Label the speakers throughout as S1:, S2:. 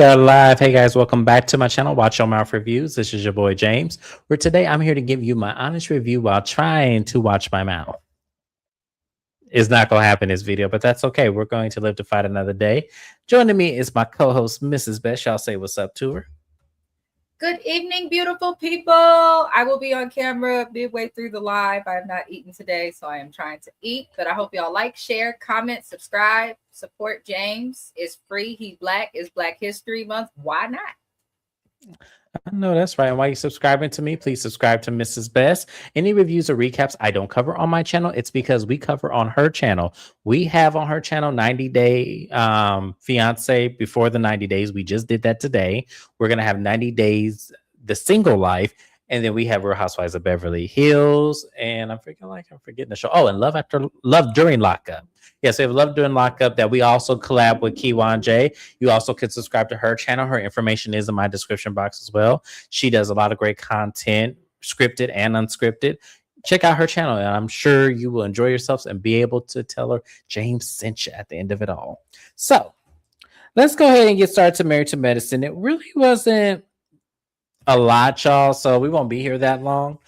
S1: are live. Hey guys, welcome back to my channel, Watch Your Mouth Reviews. This is your boy James, where today I'm here to give you my honest review while trying to watch my mouth. It's not going to happen in this video, but that's okay. We're going to live to fight another day. Joining me is my co-host, Mrs. Best. Y'all say what's up to her.
S2: Good evening, beautiful people. I will be on camera midway through the live. I have not eaten today, so I am trying to eat. But I hope y'all like, share, comment, subscribe, support James. It's free. He's Black. It's Black History Month. Why not?
S1: I know that's right. And while you're subscribing to me, please subscribe to Mrs. Best. Any reviews or recaps I don't cover on my channel, it's because we cover on her channel. We have on her channel 90 Day Fiance before the 90 days. We just did that today. We're going to have 90 Days The Single Life. And then we have Real Housewives of Beverly Hills. And I'm forgetting the show. Oh, and Love During Lockup. Yes, we have Love During Lockup that we also collab with Keywan J. You also can subscribe to her channel. Her information is in my description box as well. She does a lot of great content, scripted and unscripted. Check out her channel, and I'm sure you will enjoy yourselves and be able to tell her James sent you at the end of it all. So let's go ahead and get started to Married to Medicine. It really wasn't a lot, y'all, so we won't be here that long.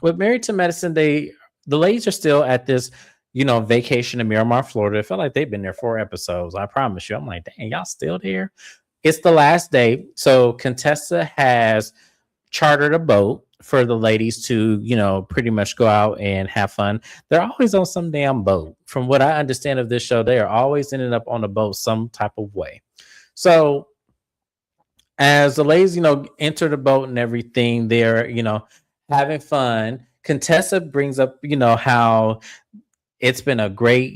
S1: With Married to Medicine, the ladies are still at this vacation in Miramar, Florida. It felt like they've been there 4 episodes. I promise you. I'm like, dang, y'all still there? It's the last day. So Contessa has chartered a boat for the ladies to, pretty much go out and have fun. They're always on some damn boat. From what I understand of this show, they are always ending up on a boat some type of way. So as the ladies, enter the boat and everything, they're, having fun. Contessa brings up, how it's been a great,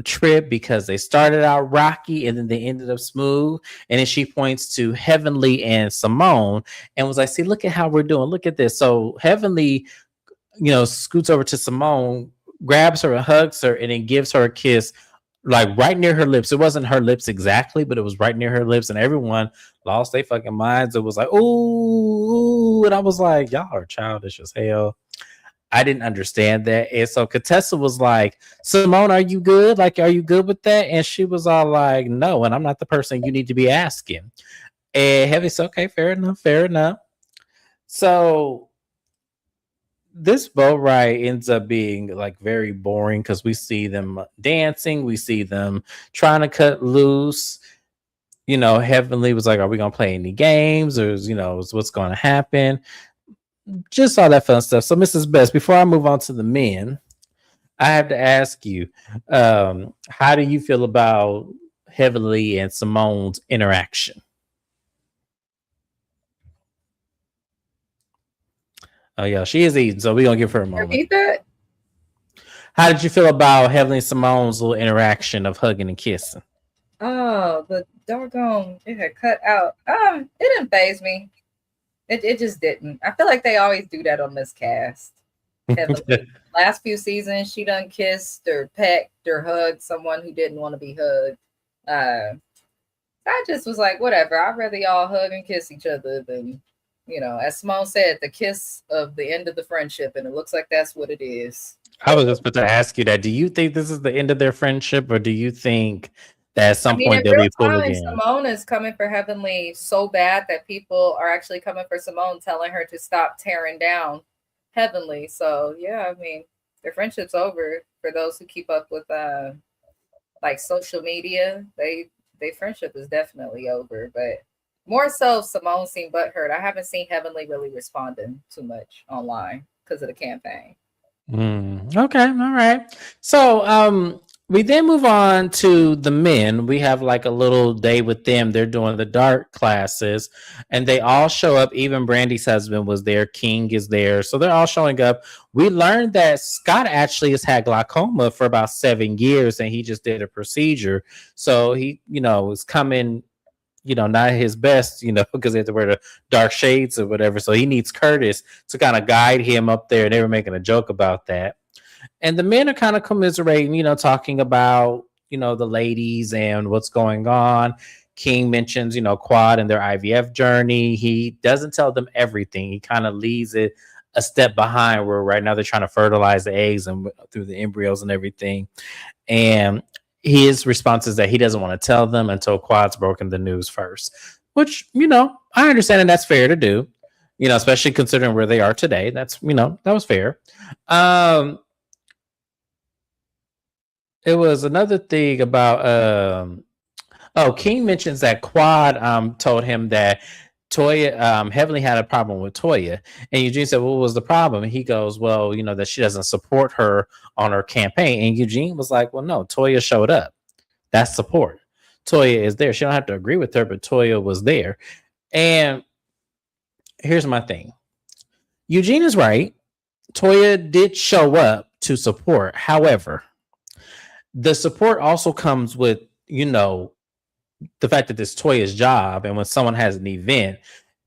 S1: trip because they started out rocky and then they ended up smooth. And then she points to Heavenly and Simone and was like, see, look at how we're doing. Look at this. So Heavenly, scoots over to Simone, grabs her and hugs her, and then gives her a kiss like right near her lips. It wasn't her lips exactly, but it was right near her lips. And everyone lost their fucking minds. It was like, ooh. And I was like, y'all are childish as hell. I didn't understand that. And so Contessa was like, Simone, are you good? Like, are you good with that? And she was all like, no, and I'm not the person you need to be asking. And Heavy said, okay, fair enough. So this boat ride ends up being like very boring because we see them dancing, we see them trying to cut loose. Heavenly was like, are we gonna play any games, or what's gonna happen? Just all that fun stuff. So Mrs. Best, before I move on to the men, I have to ask you, how do you feel about Heavenly and Simone's interaction? Oh yeah, she is eating, so we're gonna give her a moment.
S2: Repeat that.
S1: How did you feel about Heavenly and Simone's little interaction of hugging and kissing?
S2: Oh, the doggone, it had cut out. It didn't faze me. It just didn't. I feel like they always do that on this cast. Last few seasons, she done kissed or pecked or hugged someone who didn't want to be hugged. I just was like, whatever. I'd rather y'all hug and kiss each other than, as Simone said, the kiss of the end of the friendship. And it looks like that's what it is.
S1: I was just about to ask you that. Do you think this is the end of their friendship, or do you think that at some point they'll be full again?
S2: Simone is coming for Heavenly so bad that people are actually coming for Simone, telling her to stop tearing down Heavenly. So yeah, I mean, their friendship's over. For those who keep up with like social media, they friendship is definitely over. But more so, Simone seemed butthurt. I haven't seen Heavenly really responding too much online because of the campaign.
S1: Okay, all right. So we then move on to the men. We have like a little day with them. They're doing the dark classes, and they all show up. Even Brandy's husband was there. King is there. So they're all showing up. We learned that Scott actually has had glaucoma for about 7 years, and he just did a procedure. So he, is coming, not his best, because they have to wear the dark shades or whatever. So he needs Curtis to kind of guide him up there. They were making a joke about that. And the men are kind of commiserating, talking about, the ladies and what's going on. King mentions, Quad and their IVF journey. He doesn't tell them everything. He kind of leaves it a step behind, where right now they're trying to fertilize the eggs and through the embryos and everything. And his response is that he doesn't want to tell them until Quad's broken the news first, which, I understand, and that's fair to do, especially considering where they are today. That's, that was fair. It was another thing about, King mentions that Quad told him that Toya heavily had a problem with Toya, and Eugene said, "What was the problem?" And he goes, "Well, that she doesn't support her on her campaign." And Eugene was like, "Well, no, Toya showed up. That's support. Toya is there. She don't have to agree with her, but Toya was there." And here's my thing: Eugene is right. Toya did show up to support. However, the support also comes with, the fact that this Toya's job, and when someone has an event,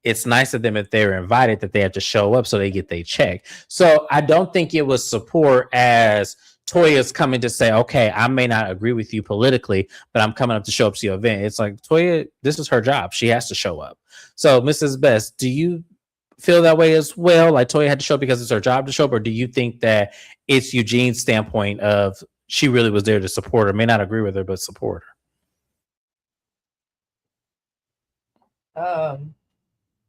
S1: it's nice of them if they're invited that they have to show up so they get their check. So I don't think it was support as Toya's coming to say, okay, I may not agree with you politically, but I'm coming up to show up to your event. It's like, Toya, this is her job. She has to show up. So Mrs. Best, do you feel that way as well? Like Toya had to show up because it's her job to show up, or do you think that it's Eugene's standpoint of she really was there to support her, may not agree with her, but support her?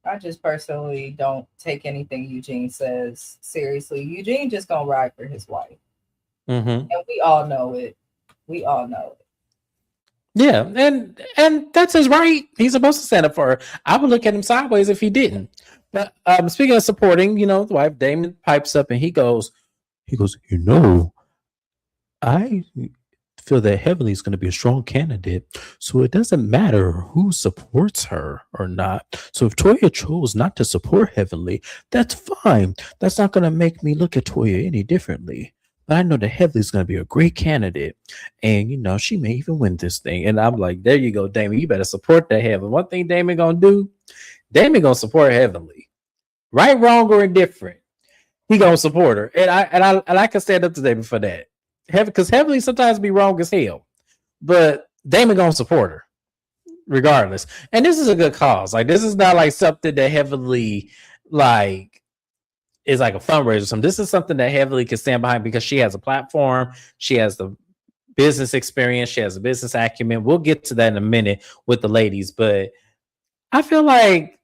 S2: I just personally don't take anything Eugene says seriously. Eugene just gonna ride for his wife, and we all know it. We all know it.
S1: Yeah, and that's his right. He's supposed to stand up for her. I would look at him sideways if he didn't. But speaking of supporting, the wife, Damon pipes up and he goes, I feel that Heavenly is going to be a strong candidate, so it doesn't matter who supports her or not. So if Toya chose not to support Heavenly, that's fine. That's not going to make me look at Toya any differently. But I know that Heavenly is going to be a great candidate, and she may even win this thing. And I'm like, there you go, Damon. You better support that Heavenly. One thing Damon gonna do, Damon gonna support Heavenly, right, wrong, or indifferent. He gonna support her, and I can stand up to Damon for that. Because Heavenly sometimes be wrong as hell, but Damon gonna support her regardless. And this is a good cause. Like, this is not like something that Heavenly like is like a fundraiser or something. This is something that Heavenly can stand behind because she has a platform, she has the business experience, she has a business acumen. We'll get to that in a minute with the ladies, but I feel like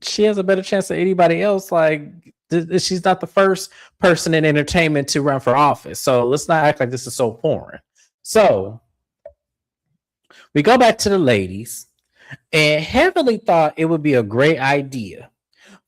S1: she has a better chance than anybody else. Like, she's not the first person in entertainment to run for office. So let's not act like this is so foreign. So we go back to the ladies, and Heavenly thought it would be a great idea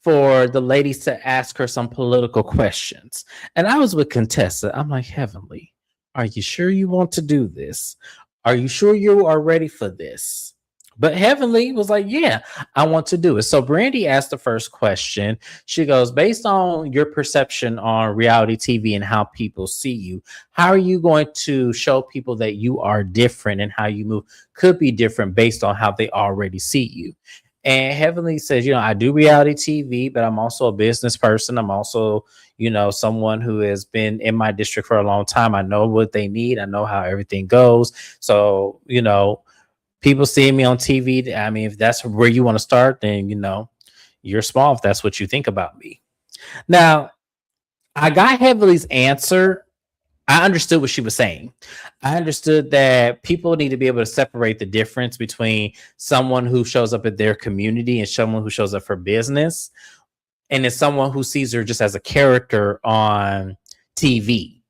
S1: for the ladies to ask her some political questions. And I was with Contessa. I'm like, Heavenly, are you sure you want to do this? Are you sure you are ready for this? But Heavenly was like, yeah, I want to do it. So Brandy asked the first question. She goes, based on your perception on reality TV and how people see you, how are you going to show people that you are different and how you move could be different based on how they already see you? And Heavenly says, I do reality TV, but I'm also a business person. I'm also, someone who has been in my district for a long time. I know what they need. I know how everything goes. So, people seeing me on TV. I mean, if that's where you want to start, then, you're small if that's what you think about me. Now, I got Heavenly's answer. I understood what she was saying. I understood that people need to be able to separate the difference between someone who shows up at their community and someone who shows up for business. And it's someone who sees her just as a character on TV.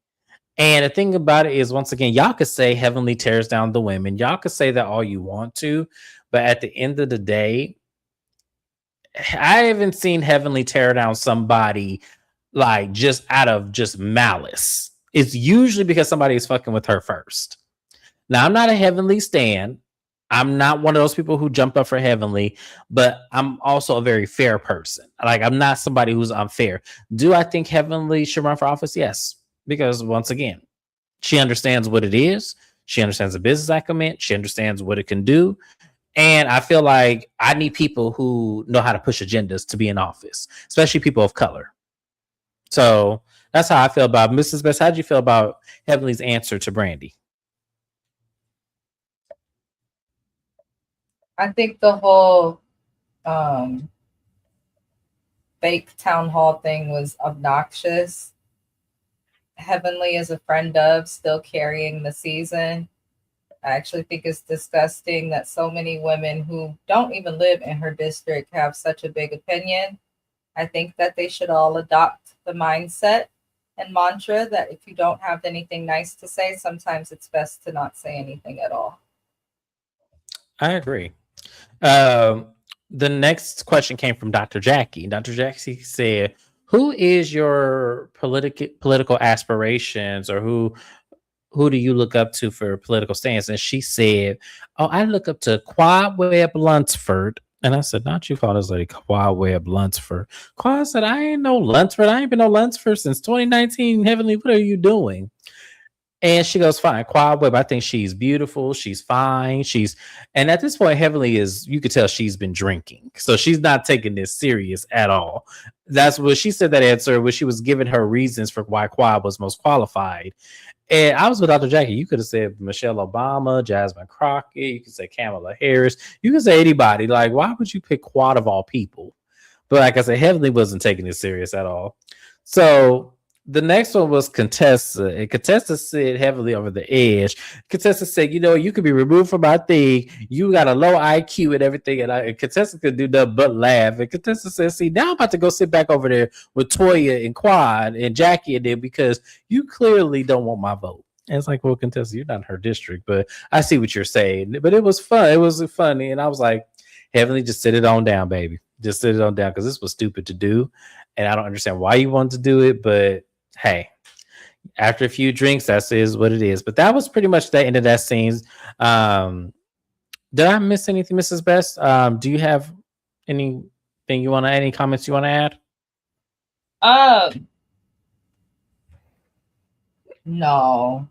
S1: And the thing about it is, once again, y'all could say Heavenly tears down the women. Y'all could say that all you want to. But at the end of the day, I haven't seen Heavenly tear down somebody like just out of just malice. It's usually because somebody is fucking with her first. Now, I'm not a Heavenly stan. I'm not one of those people who jump up for Heavenly, but I'm also a very fair person. Like, I'm not somebody who's unfair. Do I think Heavenly should run for office? Yes. Because once again, she understands what it is. She understands the business acumen. She understands what it can do. And I feel like I need people who know how to push agendas to be in office, especially people of color. So that's how I feel about Mrs. Best. How do you feel about Heavenly's answer to Brandy?
S2: I think the whole fake town hall thing was obnoxious. Heavenly is a friend of, still carrying the season. I actually think it's disgusting that so many women who don't even live in her district have such a big opinion. I think that they should all adopt the mindset and mantra that if you don't have anything nice to say, sometimes it's best to not say anything at all.
S1: I agree. Um, the next question came from Dr. Jackie. Dr. Jackie said, "Who is your political aspirations, or who do you look up to for political stance?" And she said, "Oh, I look up to Quad Webb Lunsford." And I said, "Not you call this lady Quad Webb Lunsford." Quad said, "I ain't no Lunsford. I ain't been no Lunsford since 2019. Heavenly, what are you doing?" And she goes, "Fine, Quad Webb. I think she's beautiful. She's fine. And at this point, Heavenly is, you could tell she's been drinking. So she's not taking this serious at all." That's what she said, that answer, when she was giving her reasons for why Quad was most qualified. And I was with Dr. Jackie. You could have said Michelle Obama, Jasmine Crockett. You could say Kamala Harris. You could say anybody. Like, why would you pick Quad of all people? But like I said, Heavenly wasn't taking it serious at all. So the next one was Contessa. And Contessa said Heavenly over the edge. Contessa said, "You could be removed from my thing. You got a low IQ and everything." And Contessa could do nothing but laugh. And Contessa said, "See, now I'm about to go sit back over there with Toya and Quad and Jackie and them, because you clearly don't want my vote." And it's like, well, Contessa, you're not in her district, but I see what you're saying. But it was fun. It was funny. And I was like, Heavenly, just sit it on down, baby. Just sit it on down, because this was stupid to do. And I don't understand why you wanted to do it, but hey, after a few drinks, that is what it is. But that was pretty much the end of that scene. Did I miss anything, Mrs. Best? Do you have anything you want to, any comments you want to add?
S2: No.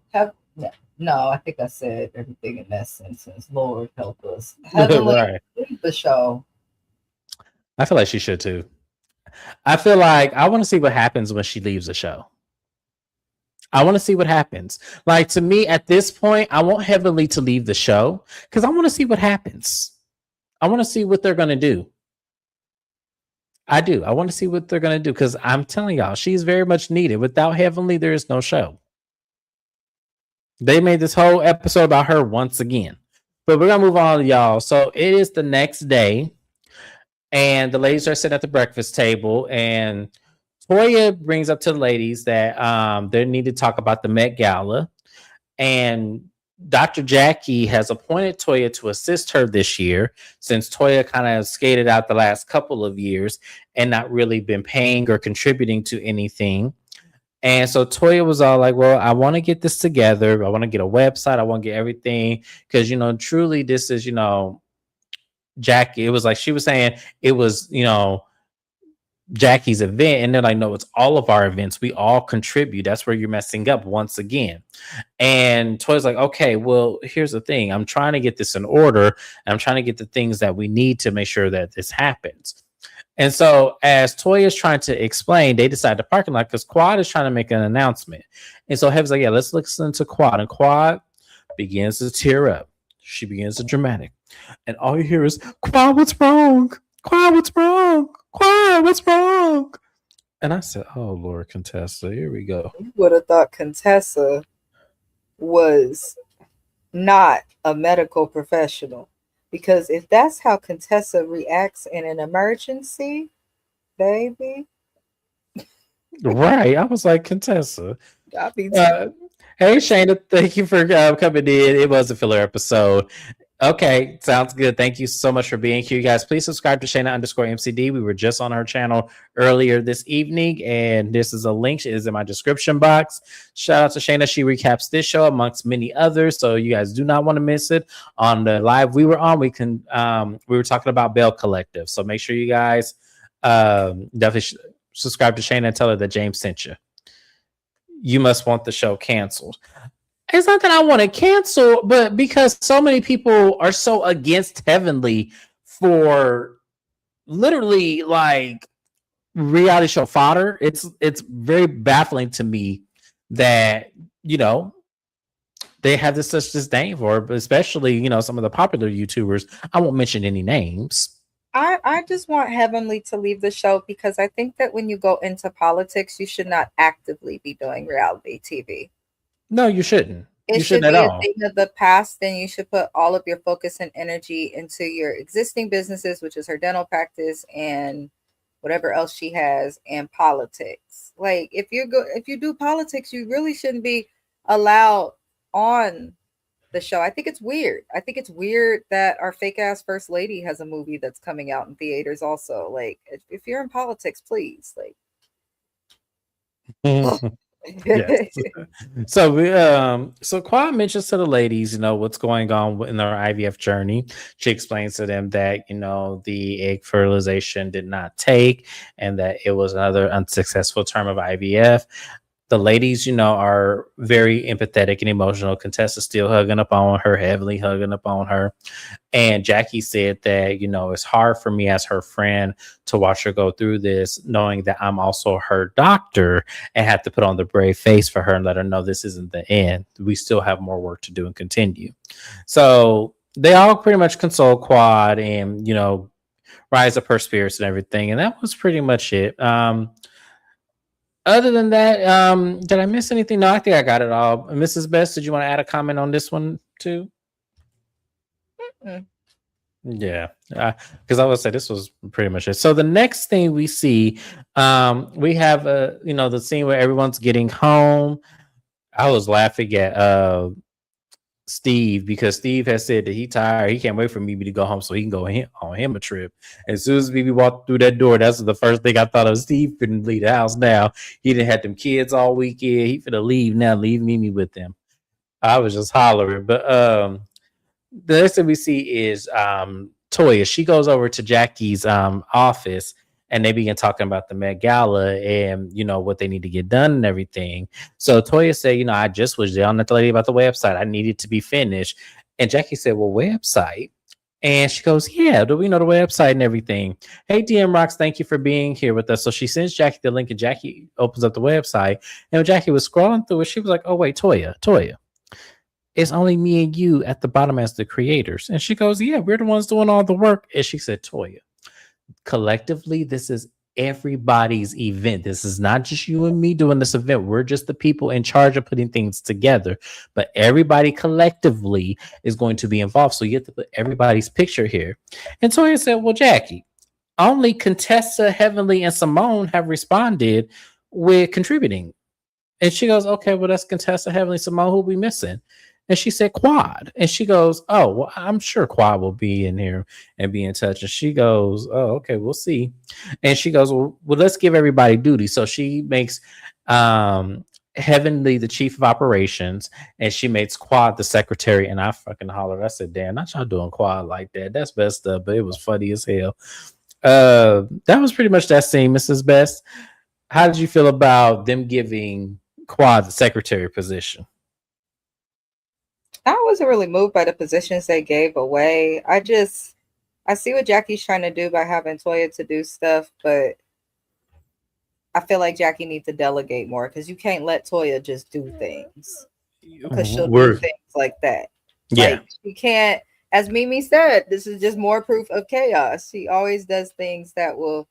S2: No, I think I said everything in that sentence. Lord help us. Heavenly,
S1: Right.
S2: leave the show.
S1: I feel like she should too. I feel like I want to see what happens when she leaves the show. I want to see what happens. Like, to me, at this point, I want Heavenly to leave the show because I want to see what happens. I want to see what they're going to do. I do. I want to see what they're going to do, because I'm telling y'all, she's very much needed. Without Heavenly, there is no show. They made this whole episode about her once again. But we're going to move on, y'all. So it is the next day, and the ladies are sitting at the breakfast table, and Toya brings up to the ladies that they need to talk about the Met Gala. And Dr. Jackie has appointed Toya to assist her this year, since Toya kind of skated out the last couple of years and not really been paying or contributing to anything. And so Toya was all like, "Well, I want to get this together. I want to get a website. I want to get everything. Because, truly, this is, Jackie." It was like she was saying it was, Jackie's event. And they're like, "No, it's all of our events. We all contribute. That's where you're messing up once again." And Toya's like, "Okay, well, here's the thing. I'm trying to get this in order. And I'm trying to get the things that we need to make sure that this happens." And so as Toya is trying to explain, they decide to parking lot because Quad is trying to make an announcement. And so Heaven's like, "Yeah, let's listen to Quad." And Quad begins to tear up. She begins to dramatic. And all you hear is, "Quad, what's wrong? Quad, what's wrong? Quad, what's wrong?" And I said, "Oh, Lord, Contessa, here we go."
S2: You would have thought Contessa was not a medical professional, because if that's how Contessa reacts in an emergency, baby.
S1: Right. I was like, Contessa.
S2: I'll be
S1: Hey, Shana, thank you for coming in. It was a filler episode. Okay, sounds good. Thank you so much for being here, you guys. Please subscribe to Shana_MCD. We were just on her channel earlier this evening, and this is a link. It is in my description box. Shout out to Shana. She recaps this show amongst many others, so you guys do not want to miss it. On the live we were on, we were talking about Bell Collective, so make sure you guys definitely subscribe to Shana and tell her that James sent you. You must want the show canceled. It's not that I want to cancel, but because so many people are so against Heavenly for literally like reality show fodder. It's very baffling to me that they have such disdain for it, but especially some of the popular YouTubers. I won't mention any names.
S2: I just want Heavenly to leave the show, because I think that when you go into politics, you should not actively be doing reality TV.
S1: No, you shouldn't.
S2: It
S1: You
S2: should
S1: shouldn't at
S2: be a
S1: all.
S2: thing of the past. Then you should put all of your focus and energy into your existing businesses, which is her dental practice and whatever else she has, and politics. Like if you do politics, you really shouldn't be allowed on the show. I think it's weird. I think it's weird that our fake ass first lady has a movie that's coming out in theaters also. Like if you're in politics, please. Like
S1: Yes. So so Quad mentions to the ladies, what's going on in their IVF journey. She explains to them that, the egg fertilization did not take and that it was another unsuccessful term of IVF. The ladies, are very empathetic and emotional. Contessa still hugging up on her, heavily hugging up on her. And Jackie said that, it's hard for me as her friend to watch her go through this, knowing that I'm also her doctor and have to put on the brave face for her and let her know this isn't the end. We still have more work to do and continue. So they all pretty much console Quad and, rise up her spirits and everything. And that was pretty much it. Other than that, did I miss anything? No, I think I got it all. Mrs. Best, did you want to add a comment on this one too?
S2: mm,
S1: Yeah, because I would say this was pretty much it. So the next thing we see, we have the scene where everyone's getting home. I was laughing at Steve because Steve has said that he tired. He can't wait for Mimi to go home so he can go on him a trip. As soon as Mimi walked through that door, that's the first thing I thought of. Steve couldn't leave the house now. He didn't have them kids all weekend. He finna leave now. Leave Mimi with them. I was just hollering. But the next thing we see is Toya. She goes over to Jackie's office and they begin talking about the Met Gala and what they need to get done and everything. So Toya said, I just was yelling at the lady about the website. I needed to be finished. And Jackie said, well, website? And she goes, yeah, do we know the website and everything? Hey, DM Rocks, thank you for being here with us. So she sends Jackie the link and Jackie opens up the website. And when Jackie was scrolling through it, she was like, oh, wait, Toya. It's only me and you at the bottom as the creators. And she goes, yeah, we're the ones doing all the work. And she said, Toya, collectively, this is everybody's event. This is not just you and me doing this event. We're just the people in charge of putting things together. But everybody collectively is going to be involved. So you have to put everybody's picture here. And Toya said, well, Jackie, only Contessa, Heavenly, and Simone have responded with contributing. And she goes, okay, well, that's Contessa, Heavenly, Simone. Who we missing? And she said, Quad. And she goes, oh, well, I'm sure Quad will be in here and be in touch. And she goes, oh, okay, we'll see. And she goes, well, let's give everybody duty. So she makes Heavenly the chief of operations and she makes Quad the secretary. And I fucking hollered. I said, damn, not y'all doing Quad like that. That's messed up, but it was funny as hell. That was pretty much that scene, Mrs. Best. How did you feel about them giving Quad the secretary position?
S2: I wasn't really moved by the positions they gave away. I see what Jackie's trying to do by having Toya to do stuff, but I feel like Jackie needs to delegate more because you can't let Toya just do things because she'll do things like that.
S1: Yeah.
S2: Like she can't, as Mimi said, this is just more proof of chaos. She always does things that will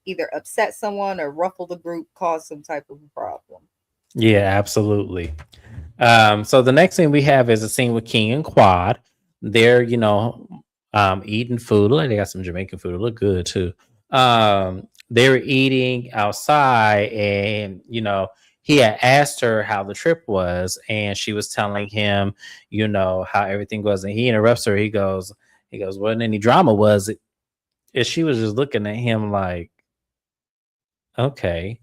S2: either upset someone or ruffle the group, cause some type of a problem.
S1: Yeah, absolutely. So the next thing we have is a scene with King and Quad. They're, eating food. Like they got some Jamaican food. It look good too. They were eating outside and, he had asked her how the trip was and she was telling him, how everything was. And he interrupts her. He goes, wasn't any drama, was it? And she was just looking at him like, okay.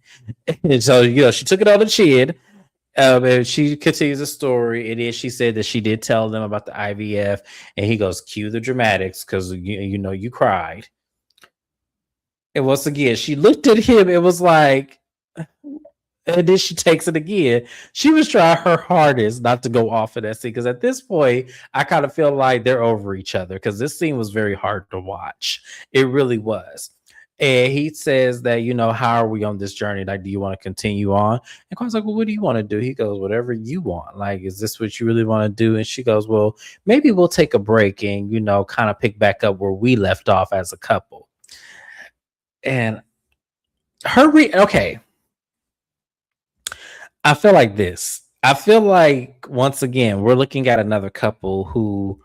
S1: And so, she took it on the chin. And she continues the story. It is. She said that she did tell them about the IVF, and he goes, "Cue the dramatics, because you cried." And once again, she looked at him. It was like, and then she takes it again. She was trying her hardest not to go off of that scene because at this point, I kind of feel like they're over each other because this scene was very hard to watch. It really was. And he says that, how are we on this journey? Like, do you want to continue on? And Quan's like, well, what do you want to do? He goes, whatever you want. Like, is this what you really want to do? And she goes, well, maybe we'll take a break and, kind of pick back up where we left off as a couple. And okay. I feel like this. I feel like once again we're looking at another couple who,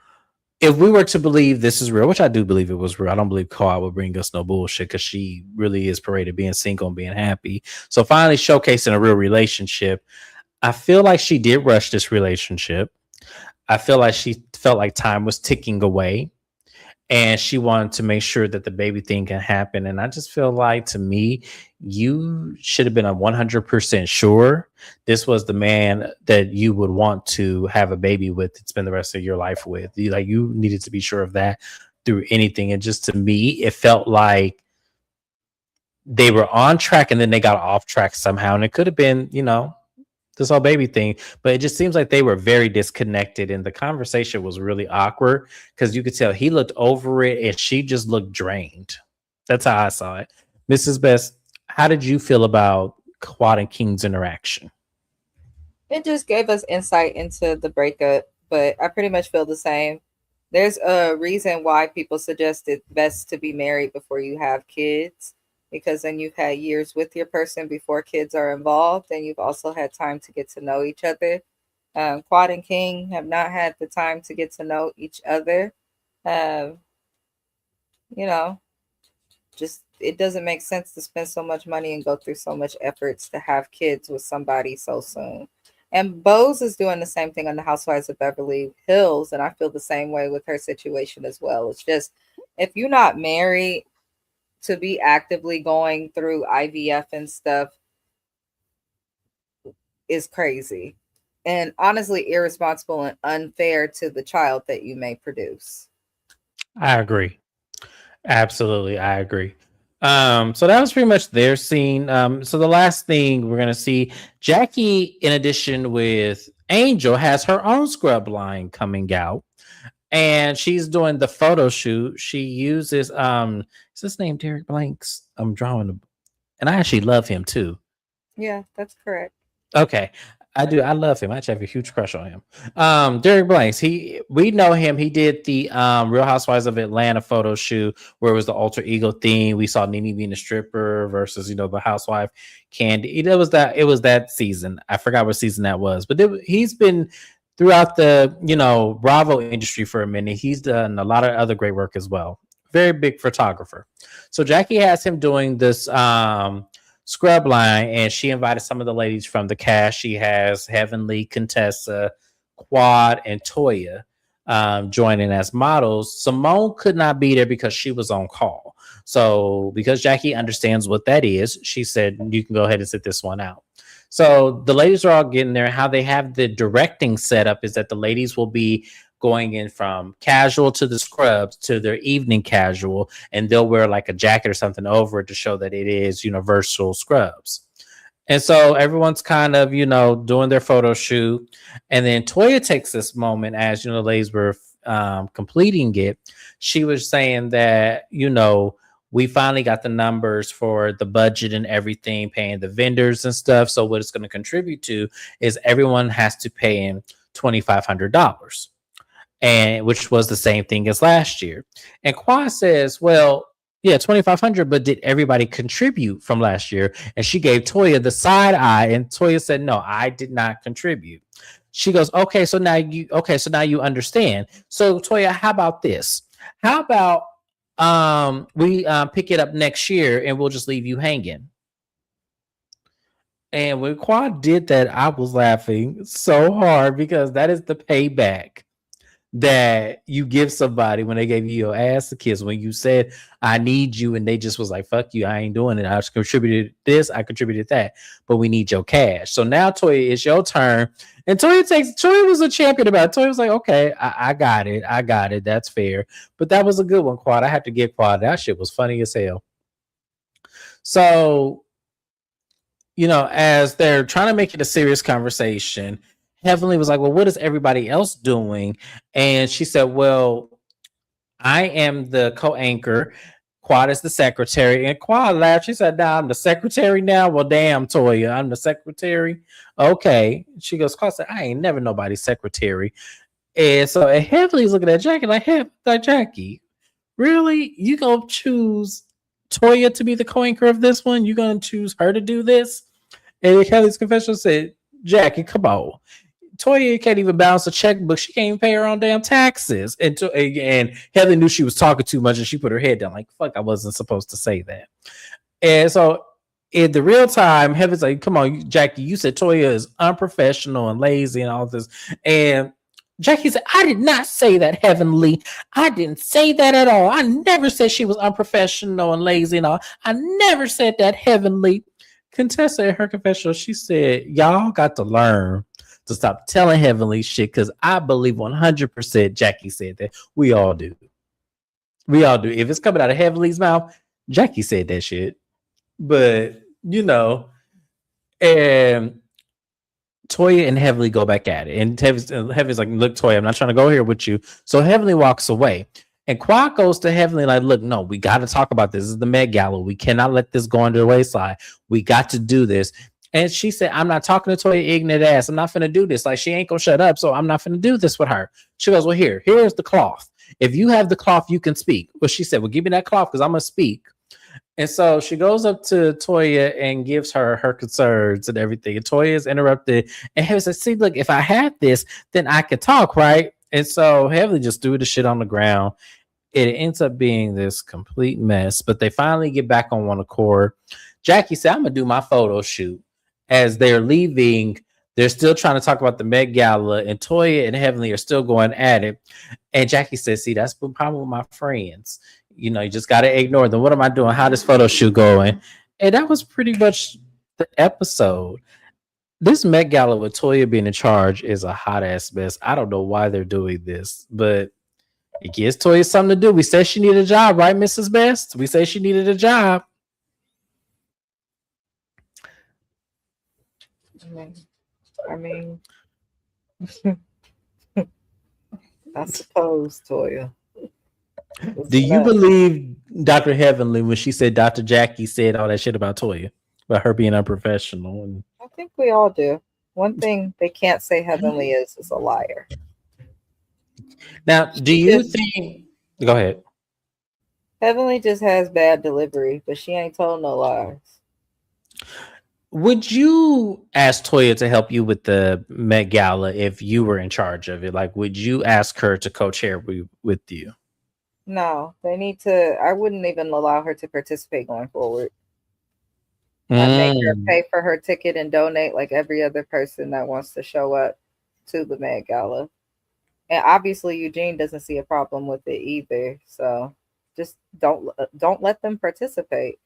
S1: if we were to believe this is real, which I do believe it was real, I don't believe Kawhi would bring us no bullshit because she really is paraded being single and being happy. So finally showcasing a real relationship. I feel like she did rush this relationship. I feel like she felt like time was ticking away and she wanted to make sure that the baby thing can happen. And I just feel like, to me, you should have been a 100% sure this was the man that you would want to have a baby with and spend the rest of your life with. You needed to be sure of that through anything. And just, to me, it felt like they were on track and then they got off track somehow. And it could have been, this whole baby thing, but it just seems like they were very disconnected and the conversation was really awkward because you could tell he looked over it and she just looked drained. That's how I saw it. Mrs. Best, how did you feel about Quad and King's interaction?
S2: It just gave us insight into the breakup, but I pretty much feel the same. There's a reason why people suggest it best to be married before you have kids, because then you've had years with your person before kids are involved, and you've also had time to get to know each other. Quad and King have not had the time to get to know each other. Um, you know, just it doesn't make sense to spend so much money and go through so much efforts to have kids with somebody so soon. And Bose is doing the same thing on the Housewives of Beverly Hills, and I feel the same way with her situation as well. It's just, if you're not married, to be actively going through IVF and stuff is crazy. And honestly irresponsible and unfair to the child that you may produce.
S1: I agree. Absolutely, I agree. So that was pretty much their scene. So the last thing we're gonna see, Jackie, in addition with Angel, has her own scrub line coming out, and she's doing the photo shoot. She uses is his name Derek Blanks? I'm drawing, and I actually love him too.
S2: Yeah, that's correct.
S1: Okay. I do. I love him. I actually have a huge crush on him. Derek Blanks. We know him. He did the Real Housewives of Atlanta photo shoot where it was the alter ego theme. We saw Nene being a stripper versus, the housewife Candy. It was that season. I forgot what season that was, but he's been throughout the, Bravo industry for a minute. He's done a lot of other great work as well. Very big photographer. So Jackie has him doing this scrub line, and she invited some of the ladies from the cast. She has Heavenly, Contessa, Quad, and Toya joining as models. Simone could not be there because she was on call. So because Jackie understands what that is, she said, you can go ahead and sit this one out. So the ladies are all getting there. How they have the directing set up is that the ladies will be going in from casual to the scrubs to their evening casual, and they'll wear like a jacket or something over it to show that it is universal scrubs. And so everyone's kind of, doing their photo shoot. And then Toya takes this moment as, the ladies were completing it. She was saying that, we finally got the numbers for the budget and everything, paying the vendors and stuff. So what it's going to contribute to is everyone has to pay in $2,500. And which was the same thing as last year. And Qua says, well, yeah, 2,500, but did everybody contribute from last year? And she gave Toya the side eye, and Toya said, no, I did not contribute. She goes, okay, so now you understand. So Toya, how about this? How about we pick it up next year and we'll just leave you hanging? And when Quad did that, I was laughing so hard because that is the payback that you give somebody when they gave you your ass to kiss. When you said, I need you, and they just was like, fuck you, I ain't doing it. I just contributed this, I contributed that, but we need your cash. So now, Toya, it's your turn. And Toya was a champion about it. Toya was like, okay, I got it. That's fair. But that was a good one, Quad. I have to give Quad. That shit was funny as hell. So, as they're trying to make it a serious conversation, Heavenly was like, well, what is everybody else doing? And she said, well, I am the co-anchor. Quad is the secretary. And Quad laughed. She said, nah, I'm the secretary now. Well, damn, Toya, I'm the secretary. Okay. She goes, Quad said, I ain't never nobody's secretary. And so Heavenly's looking at Jackie like, hey, Jackie, really? You gonna choose Toya to be the co-anchor of this one? You gonna choose her to do this? And Kelly's confession said, Jackie, come on. Toya can't even balance a checkbook. She can't even pay her own damn taxes. And Heather knew she was talking too much, and she put her head down like, fuck, I wasn't supposed to say that. And so in the real time, Heather's like, come on, Jackie, you said Toya is unprofessional and lazy and all this. And Jackie said, I did not say that, Heavenly. I didn't say that at all. I never said she was unprofessional and lazy and all. I never said that, Heavenly. Contessa in her confessional, she said, y'all got to learn to stop telling Heavenly shit, because I believe 100% Jackie said that. We all do. We all do. If it's coming out of Heavenly's mouth, Jackie said that shit. But, you know, and Toya and Heavenly go back at it. And Heavenly's like, look, Toya, I'm not trying to go here with you. So Heavenly walks away. And Quad goes to Heavenly like, look, no, we got to talk about this. This is the Met Gala. We cannot let this go under the wayside. We got to do this. And she said, I'm not talking to Toya ignorant ass. I'm not finna do this. Like, she ain't gonna shut up. So I'm not finna do this with her. She goes, well, here's the cloth. If you have the cloth, you can speak. Well, she said, well, give me that cloth because I'm gonna speak. And so she goes up to Toya and gives her concerns and everything. And Toya is interrupted. And Heavenly says, see, look, if I had this, then I could talk, right? And so Heavenly just threw the shit on the ground. It ends up being this complete mess. But they finally get back on one accord. Jackie said, I'm going to do my photo shoot. As they're leaving, they're still trying to talk about the Met Gala. And Toya and Heavenly are still going at it. And Jackie says, see, that's the problem with my friends. You know, you just got to ignore them. What am I doing? How this photo shoot going? And that was pretty much the episode. This Met Gala with Toya being in charge is a hot ass mess. I don't know why they're doing this, but it gives Toya something to do. We said she needed a job, right, Mrs. Best? We said she needed a job.
S2: I mean, I suppose, Toya.
S1: Do you believe Dr. Heavenly when she said Dr. Jackie said all that shit about Toya, about her being unprofessional? And
S2: I think we all do. One thing they can't say Heavenly is a liar.
S1: Now, do you think? Go ahead.
S2: Heavenly just has bad delivery, but she ain't told no lies.
S1: Would you ask Toya to help you with the Met Gala if you were in charge of it? Like, would you ask her to co-chair with you?
S2: No, they need to. I wouldn't even allow her to participate going forward. I'd make her pay for her ticket and donate like every other person that wants to show up to the Met Gala. And obviously Eugene doesn't see a problem with it either. So just don't let them participate.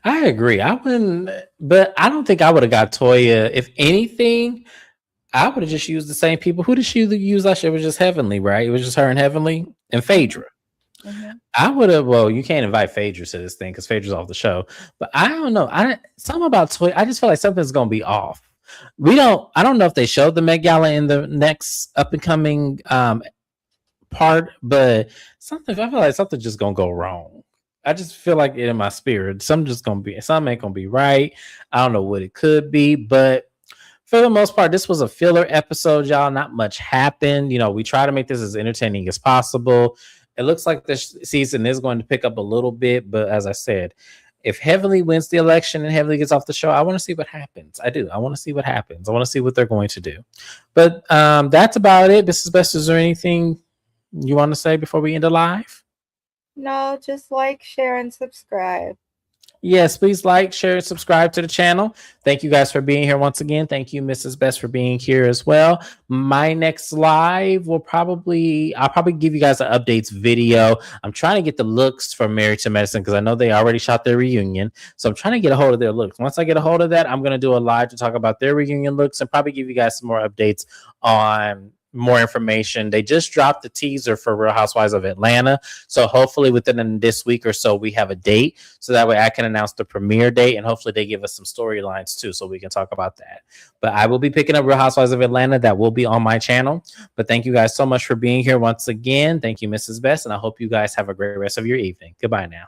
S1: I agree. I wouldn't, but I don't think I would have got Toya. If anything, I would have just used the same people. Who did she use last year? It was just Heavenly, right? It was just her and Heavenly and Phaedra. Mm-hmm. I would have. Well, you can't invite Phaedra to this thing because Phaedra's off the show. But I don't know. Something about Toya. I just feel like something's gonna be off. I don't know if they showed the Met Gala in the next up and coming part, but I feel like something's just gonna go wrong. I just feel like it in my spirit. Something ain't gonna be right. I don't know what it could be, but for the most part, this was a filler episode, y'all. Not much happened. You know, we try to make this as entertaining as possible. It looks like this season is going to pick up a little bit, but as I said, if Heavenly wins the election and Heavenly gets off the show, I want to see what happens. I do. I want to see what happens. I want to see what they're going to do. But that's about it. Mrs. Best, is there anything you want to say before we end the live?
S2: No, just like, share, and subscribe.
S1: Yes, please like, share, and subscribe to the channel. Thank you guys for being here once again. Thank you, Mrs. Best, for being here as well. My next live I'll probably give you guys an updates video. I'm trying to get the looks from Married to Medicine because I know they already shot their reunion. So I'm trying to get a hold of their looks. Once I get a hold of that, I'm going to do a live to talk about their reunion looks and probably give you guys some more updates on more information. They just dropped the teaser for Real Housewives of Atlanta, so hopefully within this week or so we have a date, so that way I can announce the premiere date, and hopefully they give us some storylines too, so we can talk about that. But I will be picking up Real Housewives of Atlanta. That will be on my channel. But thank you guys so much for being here once again. Thank you, Mrs. Best, and I hope you guys have a great rest of your evening. Goodbye now.